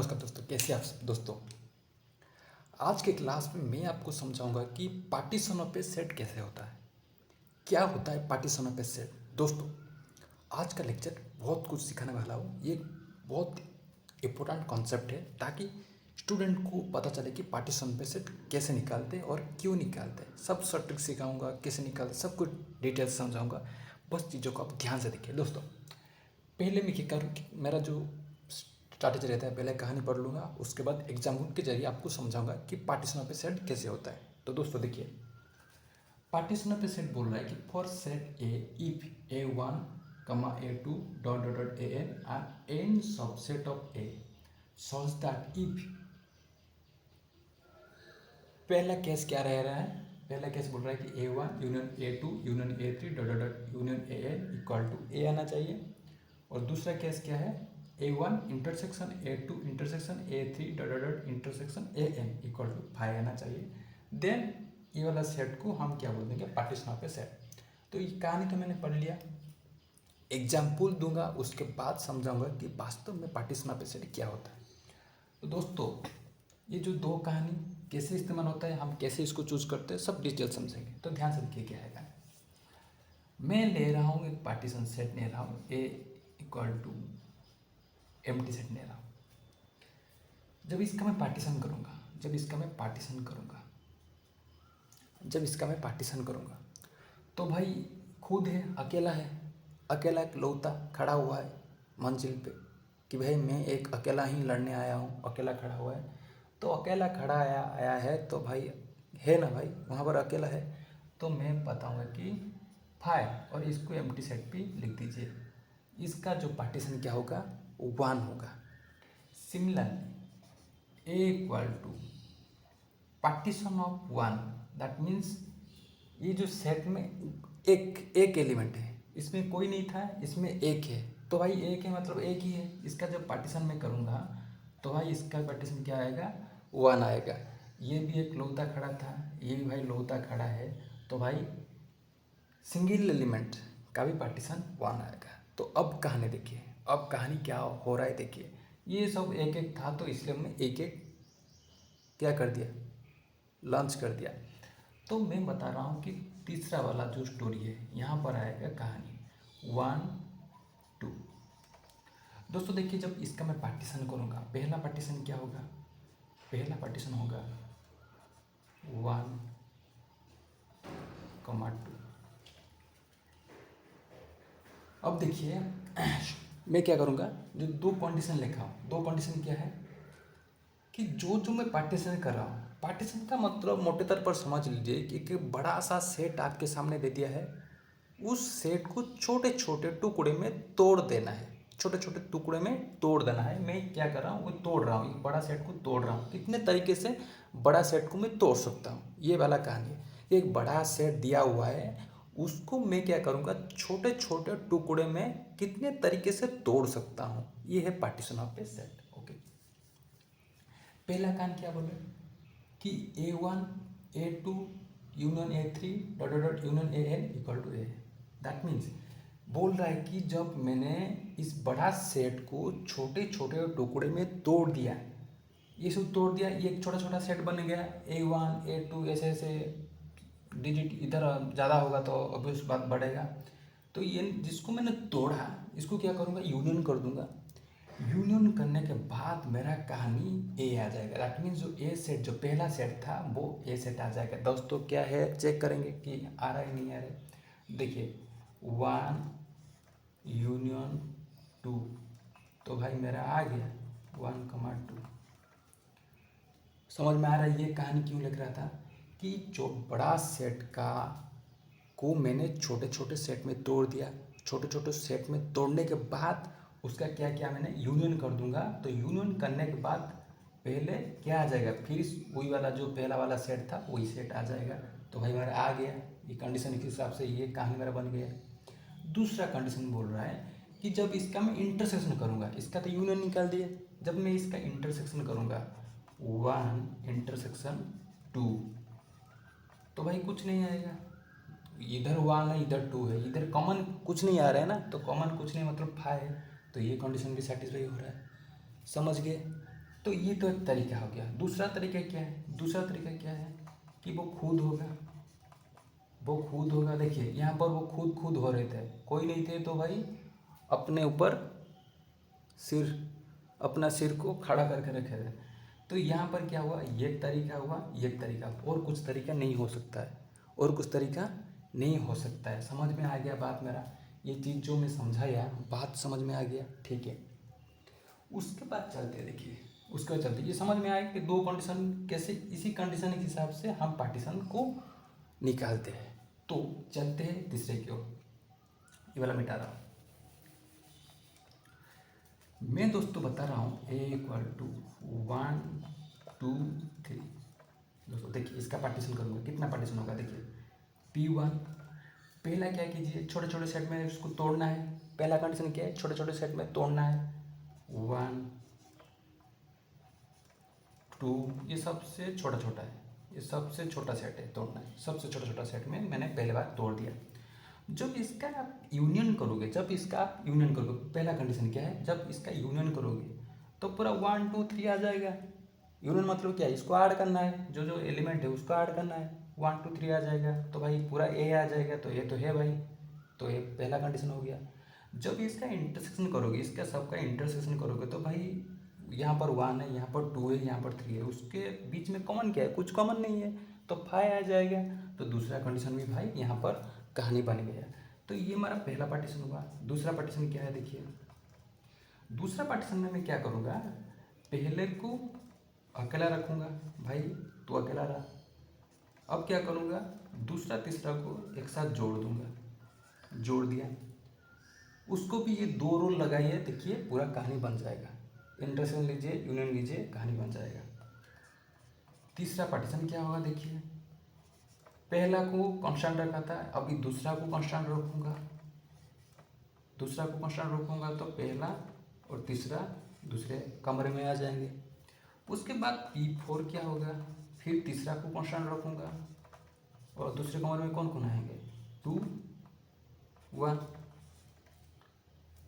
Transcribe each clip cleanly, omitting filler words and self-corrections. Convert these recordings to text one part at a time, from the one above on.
नमस्कार दोस्तों, कैसे आप सब दोस्तों। आज के क्लास में मैं आपको समझाऊंगा कि पार्टीशन ऑफ ए सेट कैसे होता है, क्या होता है पार्टीशन ऑफ ए सेट। दोस्तों, आज का लेक्चर बहुत कुछ सिखाने वाला हूँ। ये बहुत इम्पोर्टेंट कॉन्सेप्ट है ताकि स्टूडेंट को पता चले कि पार्टीशन पे सेट कैसे निकालते हैं और क्यों निकालते हैं। सब ट्रिक सिखाऊंगा, कैसे निकालते, सब कुछ डिटेल से समझाऊंगा। बस चीज़ों को आप ध्यान से देखिए। दोस्तों, पहले मैं क्या करूँ कि मेरा जो स्ट्रैटेजी रहता है, पहले कहानी पढ़ लूँगा, उसके बाद एग्जाम्पल के जरिए आपको समझाऊंगा कि पार्टीशन ऑफ ए सेट कैसे होता है। तो दोस्तों देखिए, पार्टीशन ऑफ ए सेट बोल रहा है कि for set A if A1, A2 dot dot dot AN are n subset of A such that if. पहला केस क्या रह रहा है, पहला केस बोल रहा है कि A1 union A2 union A3 dot dot dot union AN equal to A आना चाहिए। और दूसरा केस क्या है, A1 intersection A2 intersection A3 dot dot dot intersection AN equal to 5 आना चाहिए। देन ये वाला सेट को हम क्या बोल देंगे, पार्टीशन ऑफ ए सेट। तो ये कहानी तो मैंने पढ़ लिया, एग्जाम्पल दूंगा, उसके बाद समझाऊंगा कि वास्तव में पार्टीशन ऑफ ए सेट क्या होता है। तो दोस्तों, ये जो दो कहानी कैसे इस्तेमाल होता है, हम कैसे इसको चूज करते हैं, सब डिटेल समझेंगे। तो ध्यान से देखिए क्या है। मैं ले रहा हूँ एक पार्टीशन सेट ले रहा हूँ A equal to empty set ले रहा हूँ। जब इसका मैं पार्टीशन करूँगा, जब इसका मैं पार्टीशन करूँगा तो भाई खुद है, अकेला इकलौता खड़ा हुआ है मंजिल पे कि भाई मैं एक अकेला ही लड़ने आया हूँ, अकेला खड़ा हुआ है। तो अकेला खड़ा आया है तो भाई है ना, भाई वहाँ पर अकेला है। तो मैं बताऊँगा कि 5 और इसको एम्प्टी सेट पे लिख दीजिए। इसका जो पार्टीशन क्या होगा, 1 होगा। Similarly A equal to partition of 1, that means ये जो सेट में एक एलिमेंट है, इसमें कोई नहीं था, इसमें एक है। तो भाई एक है मतलब एक ही है। इसका जब पार्टीशन में करूँगा तो भाई इसका पार्टीशन क्या आएगा, 1 आएगा। ये भी एक लौता खड़ा था, ये भी भाई लौता खड़ा है। तो भाई सिंगल एलिमेंट का भी पार्टीशन 1 आएगा। तो अब कहानी देखिए, अब कहानी क्या हो रहा है देखिए। ये सब एक एक था तो इसलिए हमने एक एक क्या कर दिया, लॉन्च कर दिया। तो मैं बता रहा हूँ कि तीसरा वाला जो स्टोरी है, यहाँ पर आएगा कहानी 1 2। दोस्तों देखिए, जब इसका मैं पार्टीशन करूँगा, पहला पार्टीशन क्या होगा, पहला पार्टीशन होगा 1, 2। अब देखिए मैं क्या करूँगा, जो दो कंडीशन लिखा हूँ, दो कंडीशन क्या है कि जो मैं पार्टीशन कर रहा हूँ, पार्टीशन का मतलब मोटे तौर पर समझ लीजिए कि एक बड़ा सा सेट आपके सामने दे दिया है, उस सेट को छोटे छोटे टुकड़े में तोड़ देना है, छोटे छोटे टुकड़े में तोड़ देना है। मैं क्या कर रहा हूँ, वो तोड़ रहा हूँ, एक बड़ा सेट को तोड़ रहा हूँ। कितने तरीके से बड़ा सेट को मैं तोड़ सकता हूँ, ये वाला कहानी है। एक बड़ा सेट दिया हुआ है, उसको मैं क्या करूँगा, छोटे छोटे टुकड़े में कितने तरीके से तोड़ सकता हूँ, ये है partition of a set. Okay, पहला काम क्या बोले कि A1 A2 union A3 dot dot dot union AN equal to A। That means बोल रहा है कि जब मैंने इस बड़ा सेट को छोटे छोटे टुकड़े में तोड़ दिया, ये सब तोड़ दिया, ये एक छोटा छोटा सेट बन गया। A1 A2 ऐसे ऐसे डिजिट इधर ज़्यादा होगा तो ऑब्वियस बात बढ़ेगा। तो ये जिसको मैंने तोड़ा, इसको क्या करूँगा, यूनियन कर दूंगा। यूनियन करने के बाद मेरा कहानी ए आ जाएगा। दैट मीन्स जो ए सेट, जो पहला सेट था वो ए सेट आ जाएगा। दोस्तों क्या है, चेक करेंगे कि आ रहा है नहीं आ रहा है। देखिए 1 यूनियन 2, तो भाई मेरा आ गया 1, 2। समझ में आ रहा है ये कहानी क्यों लिख रहा था कि जो बड़ा सेट का को मैंने छोटे छोटे सेट में तोड़ दिया, छोटे छोटे सेट में तोड़ने के बाद उसका क्या किया, मैंने यूनियन कर दूंगा। तो यूनियन करने के बाद पहले क्या आ जाएगा, फिर वही वाला जो पहला वाला सेट था वही सेट आ जाएगा। तो भाई मेरा आ गया, ये कंडीशन के हिसाब से ये कहानी मेरा बन गया। दूसरा कंडीशन बोल रहा है कि जब इसका मैं इंटरसेक्शन करूँगा, इसका तो यूनियन निकाल दिए, जब मैं इसका इंटरसेक्शन करूँगा 1 इंटरसेक्शन 2, तो भाई कुछ नहीं आएगा। इधर 1 है, इधर 2 है, इधर कॉमन कुछ नहीं आ रहा है ना, तो कॉमन कुछ नहीं मतलब 5 है। तो ये कंडीशन भी सेटिस्फाई हो रहा है। समझ गए। तो ये तो एक तरीका हो गया। दूसरा तरीका क्या है? दूसरा तरीका क्या है कि वो खुद होगा, वो खुद होगा। देखिए यहाँ पर वो खुद हो रहे थे, कोई नहीं थे, तो भाई अपने ऊपर सिर, अपना सिर को खड़ा करके रखे थे। तो यहाँ पर क्या हुआ, ये एक तरीका हुआ, ये एक तरीका, और कुछ तरीका नहीं हो सकता है, और कुछ तरीका नहीं हो सकता है। समझ में आ गया बात मेरा? ये चीज़ जो मैं समझाया, बात समझ में आ गया, ठीक है। उसके बाद चलते हैं, देखिए उसके बाद चलते ये समझ में आया कि दो कंडीशन कैसे, इसी कंडीशन के हिसाब से हम पार्टीशन को निकालते हैं। तो चलते हैं तीसरे की ओर। ये वाला मिटा रहा हूँ मैं दोस्तों, बता रहा हूँ A = 1 2 3। दोस्तों देखिए इसका पार्टीशन करूँगा, कितना पार्टीशन होगा देखिए। P1 पहला क्या कीजिए, छोटे छोटे सेट में उसको तोड़ना है। पहला कंडीशन क्या है, छोटे छोटे सेट में तोड़ना है। 1 2, ये सबसे छोटा छोटा है, ये सबसे छोटा सेट है, तोड़ना है। सबसे छोटा छोटा सेट में मैंने पहले बार तोड़ दिया। जब इसका आप यूनियन करोगे, जब इसका आप यूनियन करोगे, पहला कंडीशन क्या है, जब इसका यूनियन करोगे तो पूरा 1 2 3 आ जाएगा। यूनियन मतलब क्या है, इसको ऐड करना है, जो जो एलिमेंट है उसको ऐड करना है, 1 2 3 आ जाएगा, तो भाई पूरा ए आ जाएगा। तो ये तो है भाई, तो ये पहला कंडीशन हो गया। जब इसका इंटरसेक्शन करोगे, इसका सबका इंटरसेक्शन करोगे, तो भाई यहाँ पर 1 है, यहाँ पर 2 है, यहाँ पर 3 है, उसके बीच में कॉमन क्या है, कुछ कॉमन नहीं है, तो 5 आ जाएगा। तो दूसरा कंडीशन भी भाई यहाँ पर कहानी बन गया। तो ये हमारा पहला पार्टीशन हुआ। दूसरा पार्टीशन क्या है देखिए, दूसरा पार्टीशन में मैं क्या करूँगा, पहले को अकेला रखूँगा, भाई तो अकेला रहा। अब क्या करूँगा, दूसरा तीसरा को एक साथ जोड़ दूँगा, जोड़ दिया, उसको भी ये 2 रोल लगाइए, देखिए पूरा कहानी बन जाएगा। इंटरसेक्शन लीजिए, यूनियन लीजिए, कहानी बन जाएगा। तीसरा पार्टीशन क्या होगा देखिए, पहला को कांस्टेंट रखा था, अभी दूसरा को कांस्टेंट रखूँगा, दूसरा को कांस्टेंट रखूँगा, तो पहला और तीसरा दूसरे कमरे में आ जाएंगे। उसके बाद P4 क्या होगा, फिर तीसरा को कांस्टेंट रखूँगा, और दूसरे कमरे में कौन कौन आएंगे, 2 1,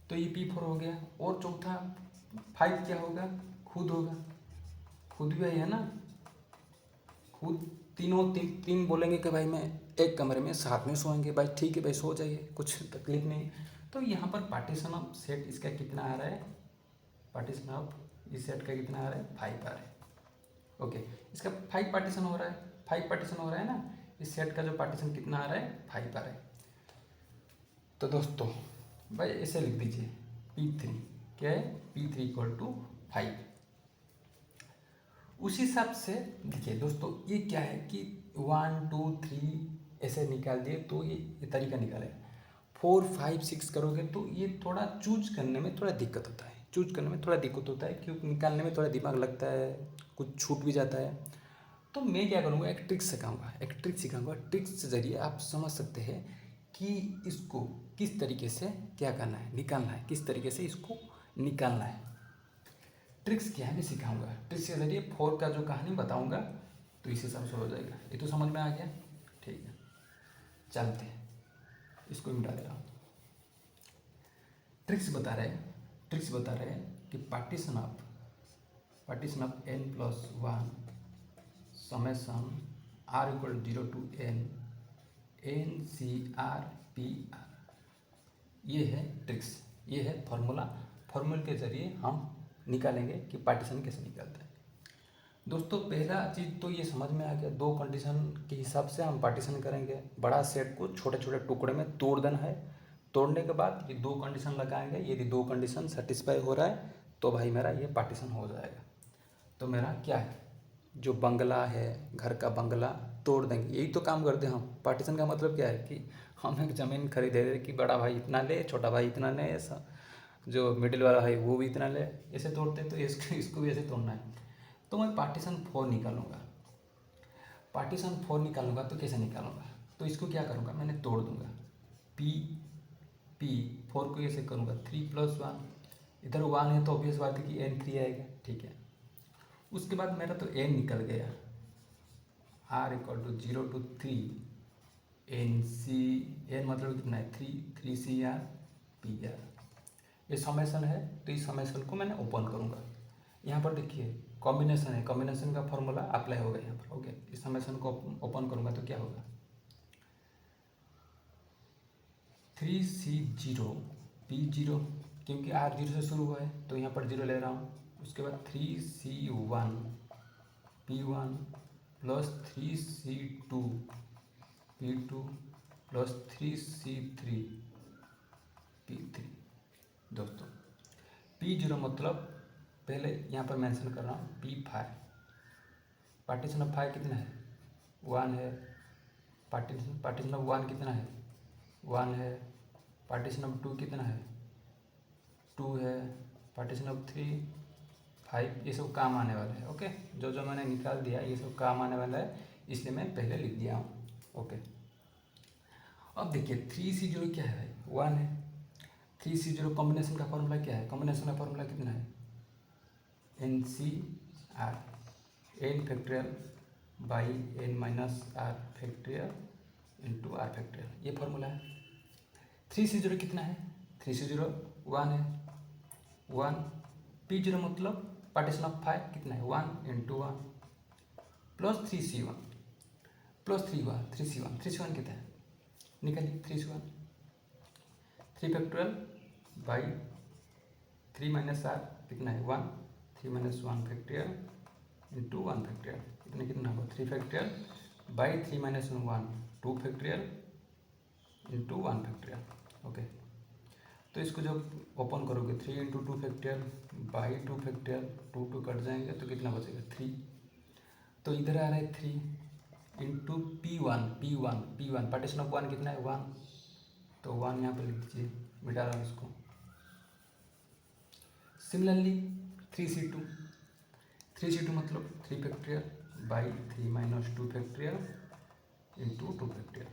तो ये P4 हो गया। और चौथा 5 क्या होगा, खुद होगा, खुद भी है ना, खुद तीनों तीन बोलेंगे कि भाई मैं एक कमरे में साथ में सोएंगे, भाई ठीक है भाई सो जाइए, कुछ तकलीफ नहीं। तो यहाँ पर पार्टीशन ऑफ सेट इसका कितना आ रहा है, पार्टीशन ऑफ इस सेट का कितना आ रहा है, 5 आ रहा है। ओके, इसका 5 पार्टीशन हो रहा है, 5 पार्टीशन हो रहा है ना, इस सेट का जो पार्टीशन कितना आ रहा है, 5 आ रहा है। तो दोस्तों भाई ऐसे लिख दीजिए, P3 क्या है, P3 = 5। उसी हिसाब से देखिए दोस्तों, ये क्या है कि 1 2 3 ऐसे निकाल दिए, तो ये तरीका निकाले। 4 5 6 करोगे तो ये थोड़ा चूज करने में थोड़ा दिक्कत होता है, चूज करने में थोड़ा दिक्कत होता है, क्योंकि निकालने में थोड़ा दिमाग लगता है, कुछ छूट भी जाता है। तो मैं क्या करूँगा, एक ट्रिक सिखाऊंगा, एक ट्रिक सिखाऊंगा, ट्रिक से ज़रिए आप समझ सकते हैं कि इसको किस तरीके से क्या करना है, निकालना है, किस तरीके से इसको निकालना है। ट्रिक्स क्या है मैं सिखाऊंगा, ट्रिक्स के जरिए 4 का जो कहानी बताऊंगा, तो इस हिसाब से हो जाएगा। ये तो समझ में आ गया, ठीक है। चलते हैं, इसको मिटा दे रहा हूँ। ट्रिक्स बता रहे हैं कि partition of n+1 summation r = 0 to n NCR ये है ट्रिक्स, ये है फॉर्मूले के जरिए हम निकालेंगे कि पार्टीशन कैसे निकालते हैं। दोस्तों पहला चीज़ तो ये समझ में आ गया, 2 कंडीशन के हिसाब से हम पार्टीशन करेंगे। बड़ा सेट को छोटे छोटे टुकड़े में तोड़ देना है, तोड़ने के बाद ये 2 कंडीशन लगाएंगे, यदि 2 कंडीशन सेटिस्फाई हो रहा है तो भाई मेरा ये पार्टीशन हो जाएगा। तो मेरा क्या है, जो बंगला है, घर का बंगला तोड़ देंगे, यही तो काम करते हैं हम। पार्टीशन का मतलब क्या है कि हम एक ज़मीन खरीदे कि बड़ा भाई इतना ले, छोटा भाई इतना ले, ऐसा जो मिडिल वाला है वो भी इतना ले, ऐसे तोड़ते हैं। तो इसको भी ऐसे तोड़ना है। तो मैं पार्टीशन 4 निकालूंगा, पार्टीशन 4 निकालूंगा तो कैसे निकालूंगा, तो इसको क्या करूँगा, मैंने तोड़ दूंगा। P4 को ऐसे करूँगा 3+1, इधर 1 है तो ऑब्वियस बात है कि n3 आएगा, ठीक है। उसके बाद मेरा तो n निकल गया, r = 0 to 3 n मतलब कितना है, 3 3CR PR, ये समेशन है। तो इस समेशन को मैंने ओपन करूँगा। यहाँ पर देखिए कॉम्बिनेशन है, कॉम्बिनेशन का फॉर्मूला अप्लाई होगा यहाँ पर। ओके, इस समेशन को ओपन करूँगा तो क्या होगा, 3C0 P0, क्योंकि R0 से शुरू हुआ है तो यहाँ पर 0 ले रहा हूँ। उसके बाद 3C1 P1 plus 3C2 P2 plus 3C3 P3। दोस्तों P0 मतलब पहले यहाँ पर मेंशन कर रहा हूँ P5, पार्टीशन ऑफ 5 कितना है, 1 है। पार्टीशन ऑफ 1 कितना है, 1 है। पार्टीशन ऑफ 2 कितना है, 2 है। पार्टीशन ऑफ 3 5, ये सब काम आने वाला है। ओके, जो जो मैंने निकाल दिया ये सब काम आने वाला है, इसलिए मैं पहले लिख दिया हूँ। ओके, अब देखिए 3C0 क्या है भाई, 1 है। 3C0 कॉम्बिनेशन का फॉर्मूला क्या है, कॉम्बिनेशन का फॉर्मूला कितना है, NCR, n factorial by n minus r factorial into r factorial, ये फॉर्मूला है। 3C0 कितना है, 3C0 1 है, 1। P0 मतलब पार्टीशन ऑफ 5 कितना है, 1 into 1 plus 3C1 plus 3C1 कितना है, निकालिए 3C1, 3 factorial by 3 minus are कितना है, 1, 3 माइनस 1 फैक्टोरियल इंटू 1 फैक्टोरियल, इतने कितना होगा, 3 factorial by 3 minus 1 2 factorial into 1 factorial. Okay, तो इसको जब ओपन करोगे 3 into 2 factorial by 2 factorial, 2 cut जाएंगे तो कितना बचेगा, 3। तो इधर आ रहा है 3 इंटू P1 पार्टीशन ऑफ 1 कितना है, 1, तो 1 यहाँ पर लिख दीजिए, मिटा रहा हूँ इसको। सिमिलरली 3C2 मतलब 3 factorial by 3 minus 2 factorial into 2 factorial,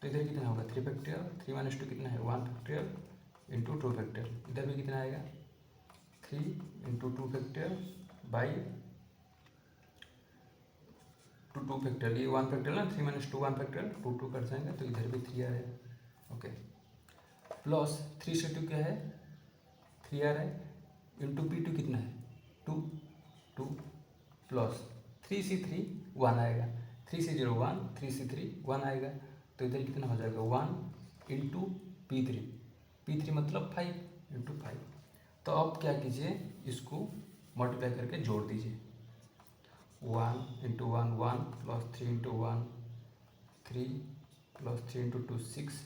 तो इधर कितना होगा, 3 फैक्टोरियल, 3 माइनस 2 कितना है, 1 फैक्टोरियल इंटू 2 फैक्टोरियल, इधर भी कितना आएगा, 3 इंटू 2 फैक्टोरियल बाई 2 फैक्टोरियल, ये 1 फैक्टोरियल ना, 3 माइनस 2 1 फैक्टोरियल, 2 कट जाएंगे तो इधर भी 3 आ रहा है। ओके, प्लस 3C2 क्या है, 3 आ रहा है, इंटू P2 कितना है, 2 प्लस 3C3 1 आएगा, 3C0 1, 3C3 1 आएगा, तो इधर कितना हो जाएगा, 1 इंटू P3 मतलब 5 इंटू 5। तो अब क्या कीजिए, इसको मल्टीप्लाई करके जोड़ दीजिए, 1 into 1 1 plus 3 into 1 3 plus 3 into 2 6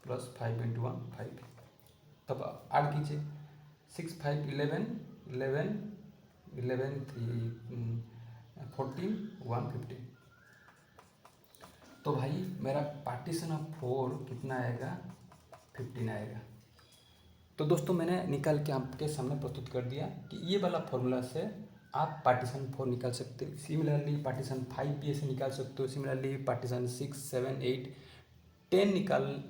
plus 5 into 1 5। तब ऐड कीजिए, 6 5 11 11 11 3 14 1 15। तो भाई मेरा पार्टीशन ऑफ 4 कितना आएगा, 15 आएगा। तो दोस्तों मैंने निकाल के आपके सामने प्रस्तुत कर दिया कि ये वाला फॉर्मूला से आप पार्टीशन 4 निकाल सकते हो। सिमिलरली पार्टीशन 5 भी ऐसे निकाल सकते हो। सिमिलरली पार्टीशन 6 7 8 10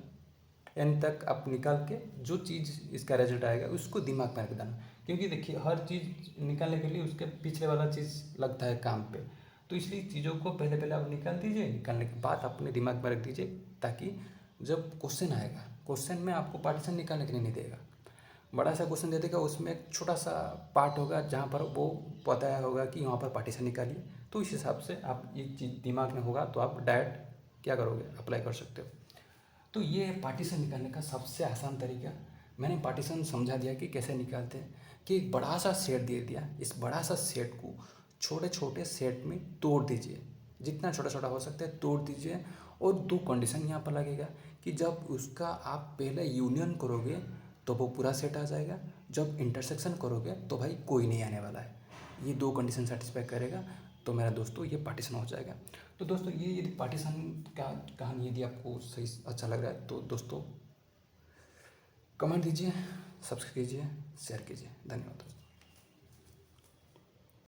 n तक आप निकाल के जो चीज़ इसका रिजल्ट आएगा उसको दिमाग में रख देना, क्योंकि देखिए हर चीज़ निकालने के लिए उसके पीछे वाला चीज़ लगता है काम पे। तो इसलिए चीज़ों को पहले आप निकाल दीजिए, निकालने के बाद अपने दिमाग में रख दीजिए, ताकि जब क्वेश्चन आएगा, क्वेश्चन में आपको पार्टीशन निकालने के लिए नहीं देगा, बड़ा सा क्वेश्चन दे देगा, उसमें एक छोटा सा पार्ट होगा जहाँ पर वो बताया होगा कि वहाँ पर पार्टीशन निकालिए। तो इस हिसाब से आप ये चीज़ दिमाग में होगा तो आप डायरेक्ट क्या करोगे, अप्लाई कर सकते हो। तो ये है पार्टीशन निकालने का सबसे आसान तरीका। मैंने पार्टीशन समझा दिया कि कैसे निकालते हैं, कि एक बड़ा सा सेट दे दिया, इस बड़ा सा सेट को छोटे छोटे सेट में तोड़ दीजिए, जितना छोटा छोटा हो सकता है तोड़ दीजिए। और दो कंडीशन यहाँ पर लगेगा कि जब उसका आप पहले यूनियन करोगे तो वो पूरा सेट आ जाएगा, जब इंटरसेक्शन करोगे तो भाई कोई नहीं आने वाला है। ये दो कंडीशन सेटिस्फाई करेगा तो मेरा दोस्तों ये पार्टीशन हो जाएगा। तो दोस्तों ये यदि पार्टीशन का कहानी यदि आपको सही अच्छा लग रहा है तो दोस्तों कमेंट दीजिए, सब्सक्राइब कीजिए, शेयर कीजिए। धन्यवाद दोस्तों।